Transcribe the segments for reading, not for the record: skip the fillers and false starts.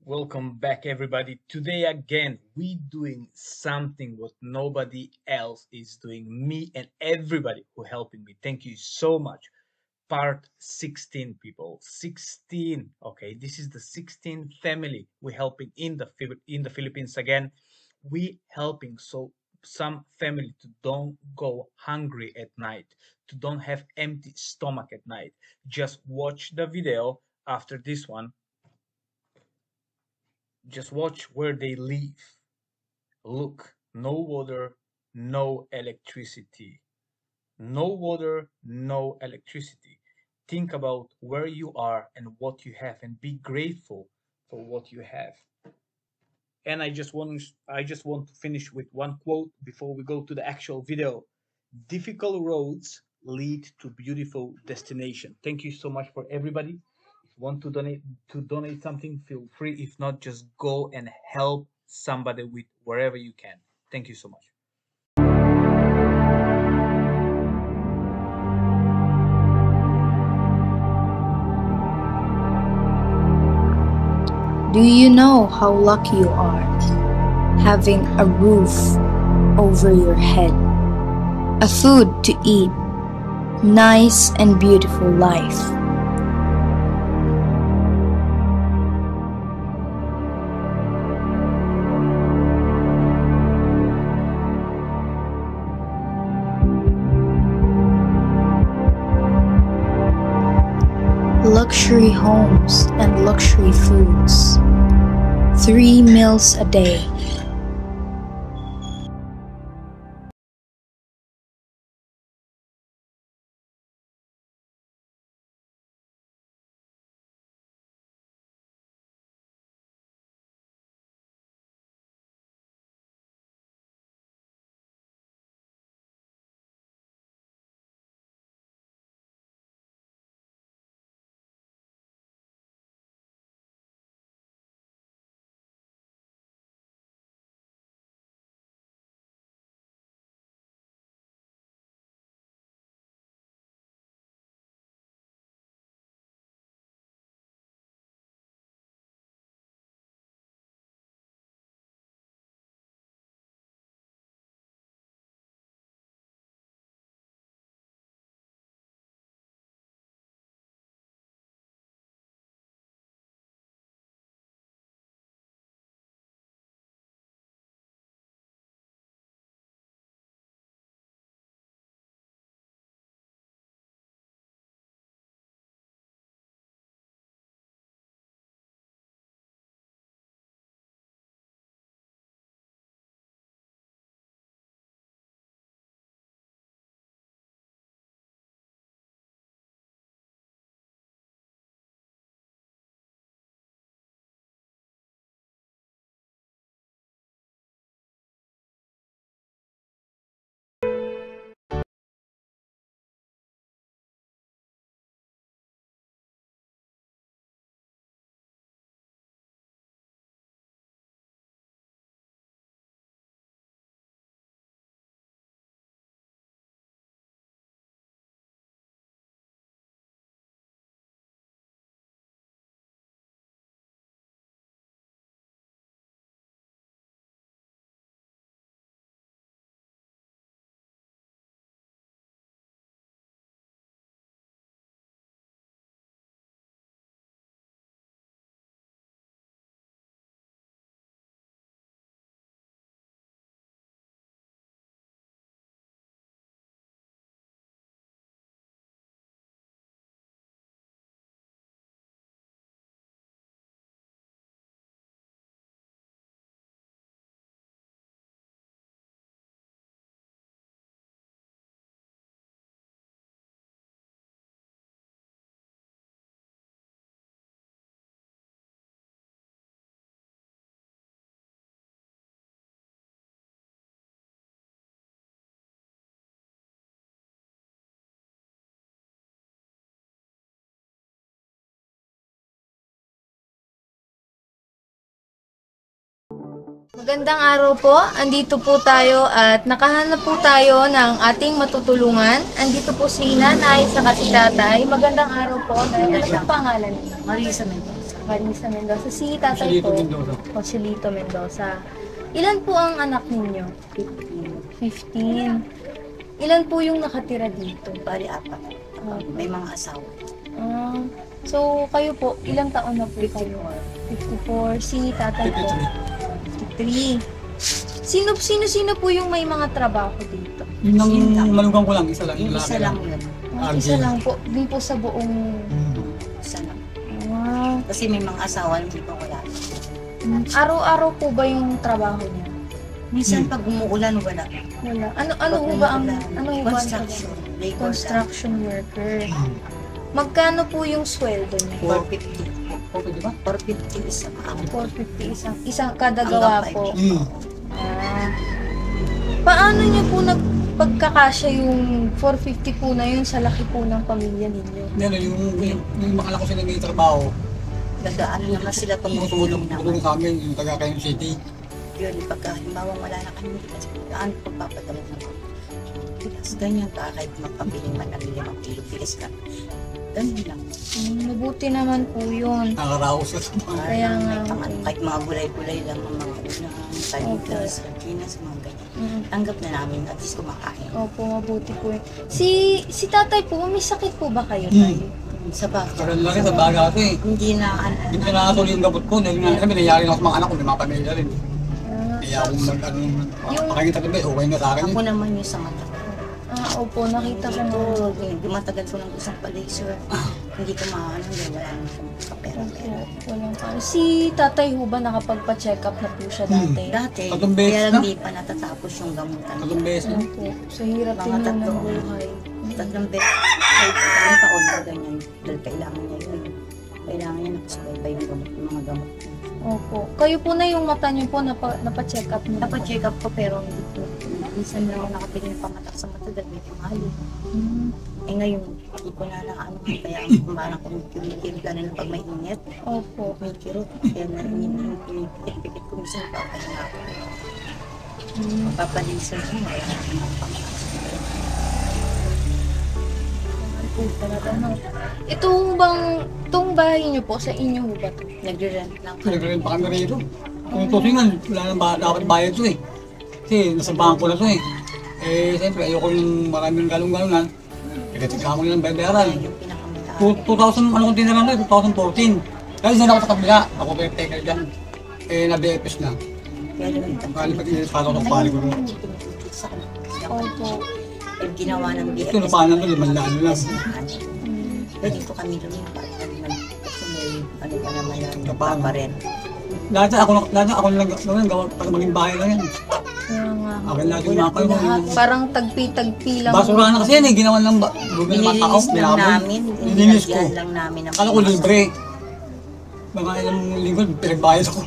Welcome back, everybody. Today again, we doing something what nobody else is doing. Me and everybody who helping me. Thank you so much. Part 16, people. 16. Okay, this is the 16th family we helping in the Philippines again. We helping some family to don't go hungry at night, to don't have empty stomach at night. Just watch the video after this one. Just watch where they live. Look, no water, no electricity. No water, no electricity. Think about where you are and what you have and be grateful for what you have. And I just want to finish with one quote before we go to the actual video. Difficult roads lead to beautiful destination. Thank you so much for everybody. If you want to donate something, feel free. If not, just go and help somebody with wherever you can. Thank you so much. Do you know how lucky you are having a roof over your head, a food to eat, nice and beautiful life? Luxury homes and luxury foods, 3 meals a day. Magandang araw po. Andito po tayo at nakahanap po tayo ng ating matutulungan. Andito po si nanay sa si tatay. Magandang araw po. Ano ang pangalan niyo? Marisa Mendoza. Marisa Mendoza. Si tatay Joselito po, Mendoza. Joselito Mendoza. Ilan po ang anak ninyo? 15. Ilan po yung nakatira dito? Bali, 4. May mga asawa. Ah, so, kayo po, ilang taon na po kayo? 54. Si tatay po? 53. Sino po yung may mga trabaho dito? Yun ang malugang ko lang, isa lang. Yung isa lalaki lang yun. Isa lang po. Di po sa buong... Isa lang. Wow. Kasi may mga asawa, hindi pa wala. Araw-araw po ba yung trabaho niya? Minsan pag umuulan, wala. Wala. Ano ho ba ang... Ano ho ba ang Construction. Labor construction worker. Magkano po yung sweldo niya? 450. Okay, di ba? 450 isang araw. 450 isang kada gawa Hanggang po. five. Paano niyo po nagpagkakasya yung 450 po na yun sa laki po ng pamilya ninyo? Yung mga anak ko sila may trabaho, Gagaan naman sila pag tumutulong naman. sa amin, yung taga Quezon City. Yun, pagka halimbawa wala na kami, gagaan pagpapadala ng mga bigas. Ganyan ka, kahit magpabiling man ng 5 kilo bigas ka. Ganyan lang. Mabuti naman po yun. Nakaraos ka sa mga. Kaya nga. Kahit mga gulay-gulay lang, mga ulam, taligas, sardinas, mga ganyan. Tanggap na namin, at least kumakain. Opo, mabuti po yun. Si tatay po, may sakit po ba kayo tayo? Sa baga. Karoon lang sa baga ko eh. Hindi na, Hindi ko nakatuloy yung gabot ko. Dahil nga kami, nangyari na ako sa mga anak ko, may mga pamilya rin. Kaya akong makakita ko ba, okay na sa akin ako eh. naman yung sa mata. Opo, nakita ko na. Hindi matagal ko ng isang pa-laser. Hindi ko maano, wala na siyang kapera. Opo, walang pa. Si tatay ho ba nakapagpa-check up na po siya dati? Dati, Tatlong beses kaya na? hindi pa natatapos yung gamutan. Tatlong beses na. Opo, sa hirap Mga din yun ng tatlong buhay. Tatlong beses. Kahit ilang taon na ganyan. Dahil kailangan niya yun. Kailangan niya nakasubaybay yung gamot, yung mga gamot. Opo. Kayo po na yung mata niyo po, napa-check up niyo po? Napa-check up ko pero hindi ko. Minsan lang ako nakatingin ng pamatak sa mata dahil medyo mahal. Eh ngayon, hindi ko na ano. Kaya parang kumikirot ka na pag may init. Opo. May kirot. Kaya na pinipikit ko minsan papahinga ako. Magpapalisan ko. Kaya Itong bahay niyo po, sa inyo ho ba ito? nagre-rent lang. Nag-rent pa kami rito. Kung tusingan, wala nang dapat bayad to eh. Kasi nasa bangko na to eh. Eh, siyempre, ayoko yung maraming galong-galongan. Pagkatika ko nilang bayaran. Yung pinakamataas. 2000, ano kung tinalang na, 2014. Kasi sila ako sa kabila, ako pa yung taker dyan. Eh, na-BFS na. Kaya lumitan Bali, pag inispano ko sa pali ko. Opo. Eh, ginawa ng BFS. Ito, napanan to, 500 lang. Kaya dito kami lumipat. Kasi may ano pa naman yung Kapanan. paparent. Lahat ako lang gawa, para maging bahay lang yan. Kaya nga. Akin lahat yung mga kayo. Parang tagpi-tagpi lang. Basura na kasi yan eh, ginawa ng bubi ng mga tao. Nilinis lang namin. Nilinis ko. Nilagyan lang namin ng Akala ko libre. Mga ilang linggo, pinagbayad ako.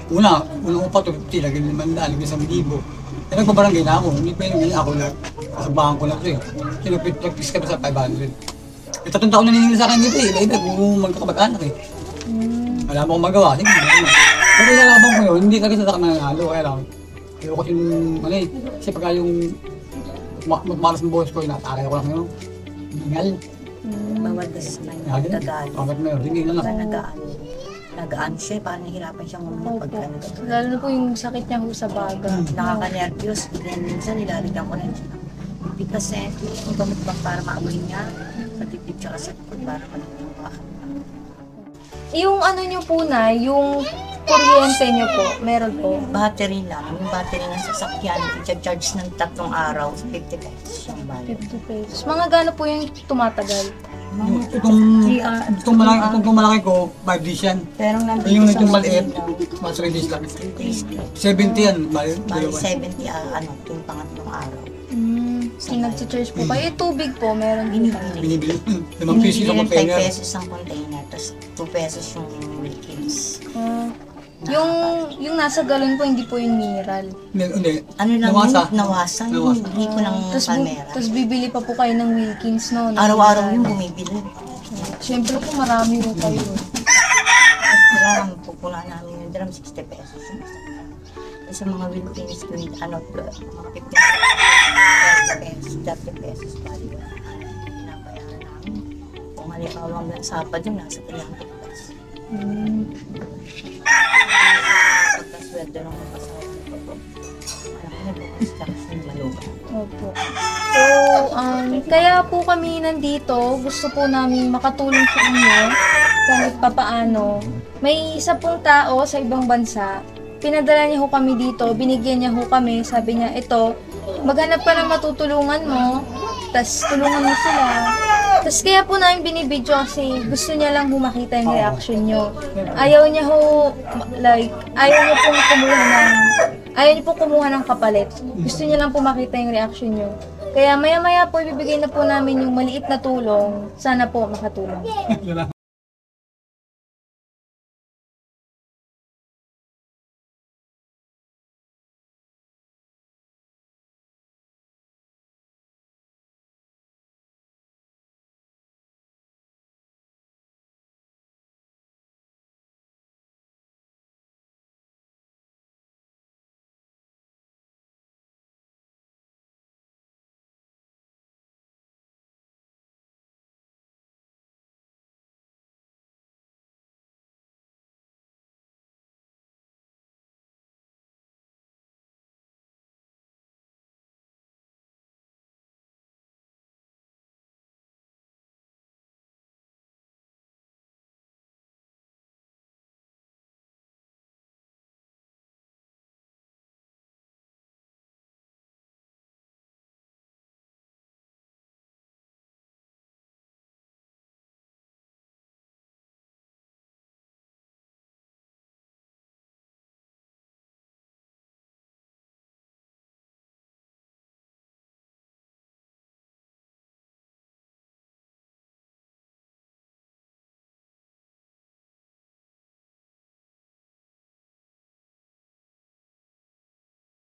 Unang upa to 50, lagyan naman na, lagyan 1,000. Eh, nagpabarangay na ako, hindi pa yung ako lahat. Sa bangko na ito eh. Sinupit-practice kami sa 500. Eh, 3 taon na niningin sa akin dito eh. Iba-iba kung magkakabat-anak eh. Wala mo akong magawa. Sige, pero nalabang ko yun, hindi kasi sa akin nanalo. Kaya lang, ayoko yung, ano eh, kasi pagka yung magmalas ng boss ko, inatakay ako lang yun. Hingal. bawal kasi sa kanya. Lagi na. Nagaano. Bakit mo yun? Hindi na lang. Nagaano siya. Parang nahirapan siyang umulong Opo. pagka nagagaano. Lalo na po yung sakit niya ho sa baga. Nakaka-nervyos. Then minsan nilalagyan ko rin siya. Because yung gamot bang para maamoy niya. Patipid siya kasi para magiging bahan. Yung ano niyo po na, yung kuryente niyo po, meron po. Battery lang. Yung battery ng sasakyan, i-charge ng 3 araw, 50 pesos siyang bayad. 50 pesos. Mga gano po yung tumatagal? Itong malaki ko, 5 days yan. Pero nandito Yung sa itong maliit, Manila, mga 3 days lang. 3 70 yan, bali, Bali dalawa. 70 yung pangatlong araw. Yung nag-charge po kayo. Tubig po, meron din tayo. Binibili. 5 pesos ang Binibili ng 5 container. pesos ang container, tapos 2 pesos yung Wilkins. Yung nasa galon po, hindi po yung mineral. Hindi. Ano lang Nawasa. yun? Nawasan. Nawasa. Hindi ko ng palmera. Tapos bibili pa po kayo ng Wilkins, no? Araw-araw yung bumibili. Siyempre po, marami rin kayo. Tapos drum, pupunan namin yung drum, 60 pesos. Tapos sa mga Wilkins, mga 50 pesos, 30 pesos. Bali, pinabayaran namin. Kung halimbawa ng sapad yung nasa 300 pesos. Pagkasweldo ng kapasahod ko po. Alam ko na construction maluga. Opo. So, kaya po kami nandito, gusto po namin makatulong sa inyo kahit papaano. May isa pong tao sa ibang bansa, pinadala niya ho kami dito, binigyan niya ho kami, sabi niya, ito, maghanap ka ng matutulungan mo, tas tulungan mo sila. Tas kaya po namin binibidyo kasi gusto niya lang ho makita yung reaction niyo. Ayaw niya ho, like, ayaw niyo po kumuha ng kapalit. Gusto niya lang po makita yung reaction niyo. Kaya maya-maya po ibibigay na po namin yung maliit na tulong. Sana po makatulong.